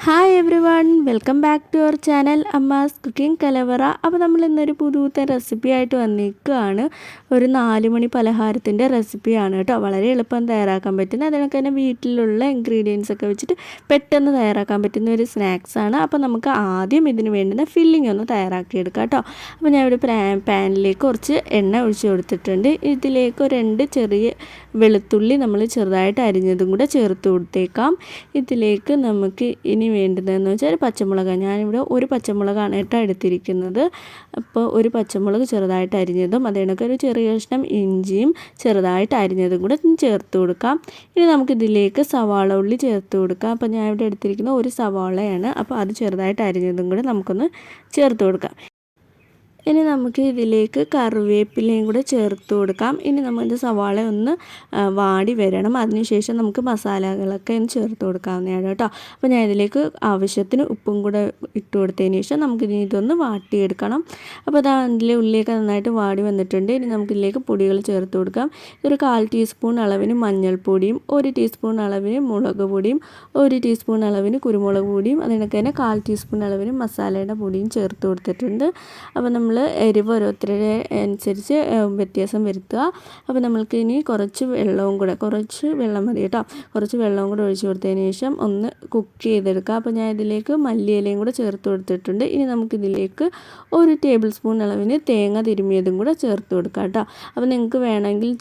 Hi everyone, welcome back to our channel Amma's cooking Kalavara. അപ്പോൾ നമ്മൾ ഇന്നൊരു പുതുത്ത റെസിപ്പി ആയിട്ട് വന്നിരിക്കുകയാണ്. ഒരു 4 മണി പലഹാരത്തിൻ്റെ റെസിപ്പിയാണ് കേട്ടോ. വളരെ എളുപ്പം തയ്യാറാക്കാൻ പറ്റുന്ന, അതിനൊക്കെ തന്നെ വീട്ടിലുള്ള ഇൻഗ്രീഡിയൻസ് ഒക്കെ വെച്ചിട്ട് പെട്ടെന്ന് തയ്യാറാക്കാൻ പറ്റുന്ന ഒരു സ്നാക്സാണ്. അപ്പോൾ നമുക്ക് ആദ്യം ഇതിന് വേണ്ടുന്ന ഫില്ലിംഗ് ഒന്ന് തയ്യാറാക്കിയെടുക്കാം കേട്ടോ. അപ്പോൾ ഞാൻ ഇവിടെ പാനിലേക്ക് കുറച്ച് എണ്ണ ഒഴിച്ച് കൊടുത്തിട്ടുണ്ട്. ഇതിലേക്ക് 2 ചെറിയ വെളുത്തുള്ളി നമ്മൾ ചെറുതായിട്ട് അരിഞ്ഞതും കൂടെ ചേർത്ത് കൊടുത്തേക്കാം. ഇതിലേക്ക് നമുക്ക് ഇനി വേണ്ടതെന്ന് വെച്ചാൽ ഒരു പച്ചമുളക്. ഞാനിവിടെ ഒരു പച്ചമുളകാണ് കേട്ടോ എടുത്തിരിക്കുന്നത്. അപ്പോൾ ഒരു പച്ചമുളക് ചെറുതായിട്ട് അരിഞ്ഞതും അതിനൊക്കെ ഒരു ചെറിയ കഷ്ണം ഇഞ്ചിയും ചെറുതായിട്ട് അരിഞ്ഞതും കൂടെ ചേർത്ത് കൊടുക്കാം. ഇനി നമുക്കിതിലേക്ക് സവാള ഉള്ളി ചേർത്ത് കൊടുക്കാം. അപ്പോൾ ഞാൻ ഇവിടെ എടുത്തിരിക്കുന്ന ഒരു സവാളയാണ്. അപ്പോൾ അത് ചെറുതായിട്ട് അരിഞ്ഞതും കൂടെ നമുക്കൊന്ന് ചേർത്ത് കൊടുക്കാം. ഇനി നമുക്ക് ഇതിലേക്ക് കറിവേപ്പിലയും കൂടെ ചേർത്ത് കൊടുക്കാം. ഇനി നമ്മുടെ സവാള ഒന്ന് വാടി വരണം. അതിനുശേഷം നമുക്ക് മസാലകളൊക്കെ ഒന്ന് ചേർത്ത് കൊടുക്കാവുന്നതാണ് കേട്ടോ. അപ്പോൾ ഞാൻ ഇതിലേക്ക് ആവശ്യത്തിന് ഉപ്പും കൂടെ ഇട്ട് കൊടുത്തതിന് ശേഷം നമുക്കിനി ഇതൊന്ന് വാട്ടിയെടുക്കണം. അപ്പോൾ അതിലെ ഉള്ളിയൊക്കെ നന്നായിട്ട് വാടി വന്നിട്ടുണ്ട്. ഇനി നമുക്കിതിലേക്ക് പൊടികൾ ചേർത്ത് കൊടുക്കാം. ഒരു 1/4 ടീസ്പൂൺ അളവിന് മഞ്ഞൾപ്പൊടിയും 1 ടീസ്പൂൺ അളവിന് മുളക് പൊടിയും 1 ടീസ്പൂൺ അളവിന് കുരുമുളക് പൊടിയും അതിനൊക്കെ തന്നെ 1/4 ടീസ്പൂൺ അളവിന് മസാലയുടെ പൊടിയും ചേർത്ത് കൊടുത്തിട്ടുണ്ട്. അപ്പോൾ നമ്മൾ എരിവ് ഓരോരുത്തരുടെ അനുസരിച്ച് വ്യത്യാസം വരുത്തുക. അപ്പോൾ നമ്മൾക്ക് ഇനി കുറച്ച് വെള്ളം മതി കേട്ടോ. കുറച്ച് വെള്ളവും കൂടെ ഒഴിച്ച് കൊടുത്തതിന് ശേഷം ഒന്ന് കുക്ക് ചെയ്തെടുക്കുക. അപ്പോൾ ഞാൻ ഇതിലേക്ക് മല്ലിയിലയും കൂടെ ചേർത്ത് കൊടുത്തിട്ടുണ്ട്. ഇനി നമുക്കിതിലേക്ക് 1 ടേബിൾ സ്പൂൺ അളവിന് തേങ്ങ തിരുമിയതും കൂടെ ചേർത്ത് കൊടുക്കാം കേട്ടോ. അപ്പോൾ നിങ്ങൾക്ക് വേണമെങ്കിൽ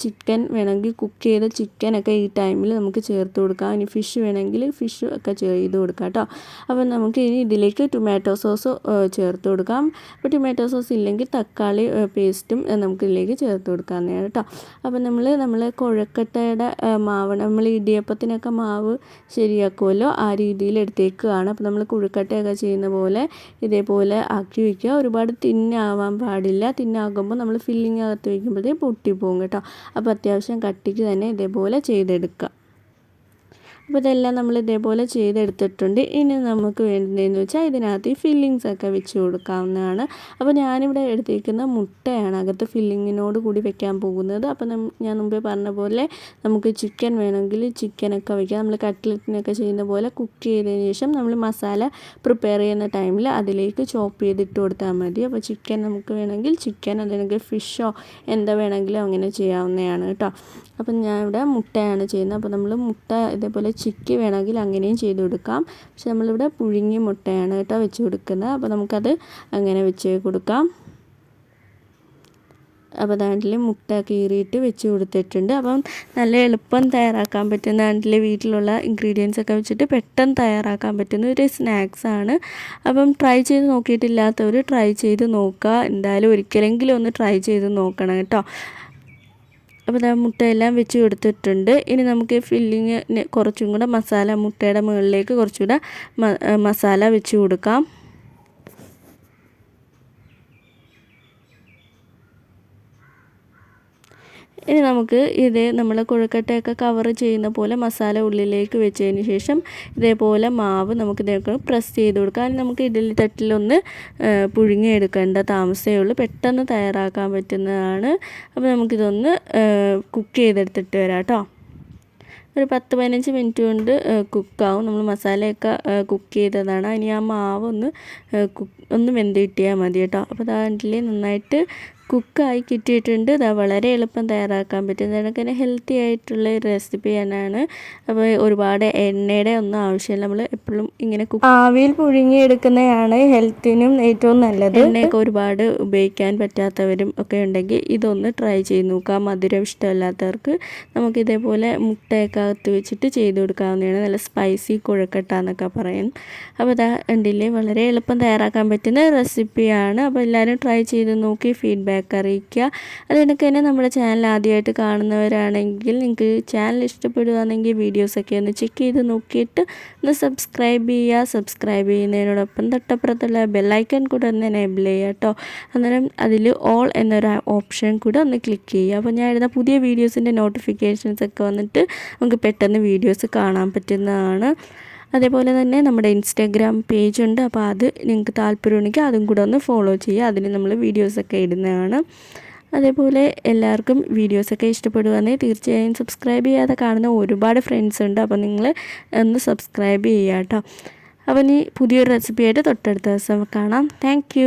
കുക്ക് ചെയ്ത ചിക്കനൊക്കെ ഈ ടൈമിൽ നമുക്ക് ചേർത്ത് കൊടുക്കാം. ഇനി ഫിഷ് വേണമെങ്കിൽ ഫിഷ് ഒക്കെ ചെയ്ത് കൊടുക്കാം കേട്ടോ. അപ്പോൾ നമുക്ക് ഇനി ഇതിലേക്ക് ടൊമാറ്റോ സോസ് ചേർത്ത് കൊടുക്കാം. അപ്പോൾ ടൊമാറ്റോ സോസ് ഇല്ലെങ്കിൽ തക്കാളി പേസ്റ്റും നമുക്കിതിലേക്ക് ചേർത്ത് കൊടുക്കാവുന്നതാണ് കേട്ടോ. അപ്പോൾ നമ്മൾ കുഴക്കട്ടയുടെ മാവ്, നമ്മൾ ഇടിയപ്പത്തിനൊക്കെ മാവ് ശരിയാക്കുമല്ലോ, ആ രീതിയിൽ എടുത്തേക്കുകയാണ്. അപ്പോൾ നമ്മൾ കുഴക്കട്ടയൊക്കെ ചെയ്യുന്ന പോലെ ഇതേപോലെ ആക്കി വയ്ക്കുക. ഒരുപാട് തിന്നാവാൻ പാടില്ല. തിന്നാകുമ്പോൾ നമ്മൾ ഫില്ലിങ് അകത്ത് വയ്ക്കുമ്പോഴത്തേക്ക് പൊട്ടിപ്പോകും കേട്ടോ. അപ്പോൾ അത്യാവശ്യം കട്ടിക്ക് തന്നെ ഇതേപോലെ ചെയ്തെടുക്കുക. അപ്പോൾ ഇതെല്ലാം നമ്മൾ ഇതേപോലെ ചെയ്തെടുത്തിട്ടുണ്ട്. ഇനി നമുക്ക് വേണ്ടതെന്ന് വെച്ചാൽ ഇതിനകത്ത് ഈ ഫില്ലിങ്സ് ഒക്കെ വെച്ച് കൊടുക്കാവുന്നതാണ്. അപ്പോൾ ഞാനിവിടെ എടുത്തിരിക്കുന്ന മുട്ടയാണ് അകത്ത് ഫില്ലിങ്ങിനോട് കൂടി വെക്കാൻ പോകുന്നത്. അപ്പോൾ ഞാൻ മുമ്പേ പറഞ്ഞ പോലെ നമുക്ക് ചിക്കൻ വേണമെങ്കിൽ ചിക്കനൊക്കെ വയ്ക്കാം. നമ്മൾ കട്ട്ലറ്റിനൊക്കെ ചെയ്യുന്ന പോലെ കുക്ക് ചെയ്തതിന് ശേഷം നമ്മൾ മസാല പ്രിപ്പയർ ചെയ്യുന്ന ടൈമിൽ അതിലേക്ക് ചോപ്പ് ചെയ്തിട്ട് കൊടുത്താൽ മതി. അപ്പോൾ ചിക്കൻ നമുക്ക് വേണമെങ്കിൽ ചിക്കൻ, അല്ലെങ്കിൽ ഫിഷോ എന്താ വേണമെങ്കിലും അങ്ങനെ ചെയ്യാവുന്നതാണ് കേട്ടോ. അപ്പം ഞാൻ ഇവിടെ മുട്ടയാണ് ചെയ്യുന്നത്. അപ്പോൾ നമ്മൾ മുട്ട ഇതേപോലെ ചിക്കി വേണമെങ്കിൽ അങ്ങനെയും ചെയ്ത് കൊടുക്കാം. പക്ഷെ നമ്മളിവിടെ പുഴുങ്ങിയ മുട്ടയാണ് കേട്ടോ വെച്ച് കൊടുക്കുന്നത്. അപ്പോൾ നമുക്കത് അങ്ങനെ വെച്ച് കൊടുക്കാം. അപ്പോൾ നാട്ടിൽ മുട്ട കീറിയിട്ട് വെച്ച് കൊടുത്തിട്ടുണ്ട്. അപ്പം നല്ല എളുപ്പം തയ്യാറാക്കാൻ പറ്റുന്ന, നാട്ടിലെ വീട്ടിലുള്ള ഇൻഗ്രീഡിയൻസ് ഒക്കെ വെച്ചിട്ട് പെട്ടെന്ന് തയ്യാറാക്കാൻ പറ്റുന്ന ഒരു സ്നാക്സാണ്. അപ്പം ട്രൈ ചെയ്ത് നോക്കിയിട്ടില്ലാത്തവർ ട്രൈ ചെയ്ത് നോക്കുക. എന്തായാലും ഒരിക്കലെങ്കിലും ഒന്ന് ട്രൈ ചെയ്ത് നോക്കണം കേട്ടോ. അപ്പോൾ മുട്ടയെല്ലാം വെച്ച് കൊടുത്തിട്ടുണ്ട്. ഇനി നമുക്ക് ഫില്ലിങ് കുറച്ചും കൂടെ മുട്ടയുടെ മുകളിലേക്ക് കുറച്ചുകൂടെ മസാല വെച്ച് കൊടുക്കാം. ഇനി നമുക്ക് നമ്മൾ കൊഴുക്കട്ടയൊക്കെ കവർ ചെയ്യുന്ന പോലെ മസാല ഉള്ളിലേക്ക് വെച്ചതിന് ശേഷം ഇതേപോലെ മാവ് നമുക്ക് ഇതേപോലെ പ്രസ് ചെയ്ത് കൊടുക്കാം. നമുക്ക് ഇഡ്ഡലി തട്ടിലൊന്ന് പുഴുങ്ങിയെടുക്കേണ്ട താമസമേ ഉള്ളൂ. പെട്ടെന്ന് തയ്യാറാക്കാൻ പറ്റുന്നതാണ്. അപ്പോൾ നമുക്കിതൊന്ന് കുക്ക് ചെയ്തെടുത്തിട്ട് വരാം കേട്ടോ. ഒരു 10-15 മിനിറ്റ് കൊണ്ട് കുക്കാവും. നമ്മൾ മസാലയൊക്കെ കുക്ക് ചെയ്തതാണ്. ഇനി ആ മാവ് ഒന്ന് വെന്ത് കിട്ടിയാൽ മതി കേട്ടോ. അപ്പോൾ അതിൽ നന്നായിട്ട് കുക്കായി കിട്ടിയിട്ടുണ്ട്. വളരെ എളുപ്പം തയ്യാറാക്കാൻ പറ്റും. ഇതൊക്കെ ഹെൽത്തി ആയിട്ടുള്ള റെസിപ്പി തന്നെയാണ്. അപ്പോൾ ഒരുപാട് എണ്ണയുടെ ഒന്നും ആവശ്യമില്ല. നമ്മൾ എപ്പോഴും ഇങ്ങനെ ആവിയിൽ പുഴുങ്ങിയെടുക്കുന്നതാണ് ഹെൽത്തിനും ഏറ്റവും നല്ലത്. എണ്ണയൊക്കെ ഒരുപാട് ഉപയോഗിക്കാൻ പറ്റാത്തവരും ഒക്കെ ഉണ്ടെങ്കിൽ ഇതൊന്ന് ട്രൈ ചെയ്ത് നോക്കാം. മധുരം ഇഷ്ടമല്ലാത്തവർക്ക് നമുക്ക് ഇതേപോലെ മുട്ടയൊക്കെ അകത്ത് വെച്ചിട്ട് ചെയ്ത് കൊടുക്കാവുന്നതാണ്. നല്ല സ്പൈസി കുഴക്കട്ട എന്നൊക്കെ പറയും. അപ്പോൾ ഉണ്ടില്ലേ, വളരെ എളുപ്പം തയ്യാറാക്കാൻ പറ്റുന്ന റെസിപ്പിയാണ്. അപ്പോൾ എല്ലാവരും ട്രൈ ചെയ്ത് നോക്കി ഫീഡ്ബാക്ക് അറിയിക്കുക. അതിനൊക്കെ തന്നെ നമ്മുടെ ചാനൽ ആദ്യമായിട്ട് കാണുന്നവരാണെങ്കിൽ നിങ്ങൾക്ക് ചാനൽ ഇഷ്ടപ്പെടുകയാണെങ്കിൽ വീഡിയോസൊക്കെ ഒന്ന് ചെക്ക് ചെയ്ത് നോക്കിയിട്ട് ഒന്ന് സബ്സ്ക്രൈബ് ചെയ്യുക. സബ്സ്ക്രൈബ് ചെയ്യുന്നതിനോടൊപ്പം തൊട്ടപ്പുറത്തുള്ള ബെല്ലൈക്കൺ കൂടെ ഒന്ന് എനേബിൾ ചെയ്യുക കേട്ടോ. അന്നേരം അതിൽ ഓൾ എന്നൊരു ഓപ്ഷൻ കൂടെ ഒന്ന് ക്ലിക്ക് ചെയ്യുക. അപ്പോൾ ഞാൻ ഇടുന്ന പുതിയ വീഡിയോസിൻ്റെ നോട്ടിഫിക്കേഷൻസ് ഒക്കെ വന്നിട്ട് നമുക്ക് പെട്ടെന്ന് വീഡിയോസ് കാണാൻ പറ്റുന്നതാണ്. അതേപോലെ തന്നെ നമ്മുടെ ഇൻസ്റ്റാഗ്രാം പേജുണ്ട്. അപ്പോൾ അത് നിങ്ങൾക്ക് താല്പര്യമുണ്ടെങ്കിൽ അതും കൂടെ ഒന്ന് ഫോളോ ചെയ്യുക. അതിന് നമ്മൾ വീഡിയോസൊക്കെ ഇടുന്നതാണ്. അതേപോലെ എല്ലാവർക്കും വീഡിയോസൊക്കെ ഇഷ്ടപ്പെടുകയാണെങ്കിൽ തീർച്ചയായും സബ്സ്ക്രൈബ് ചെയ്യാതെ കാണുന്ന ഒരുപാട് ഫ്രണ്ട്സ് ഉണ്ട്. അപ്പോൾ നിങ്ങൾ ഒന്ന് സബ്സ്ക്രൈബ് ചെയ്യുക കേട്ടോ. അപ്പോൾ ഇനി പുതിയൊരു റെസിപ്പിയായിട്ട് തൊട്ടടുത്ത ദിവസം കാണാം. താങ്ക്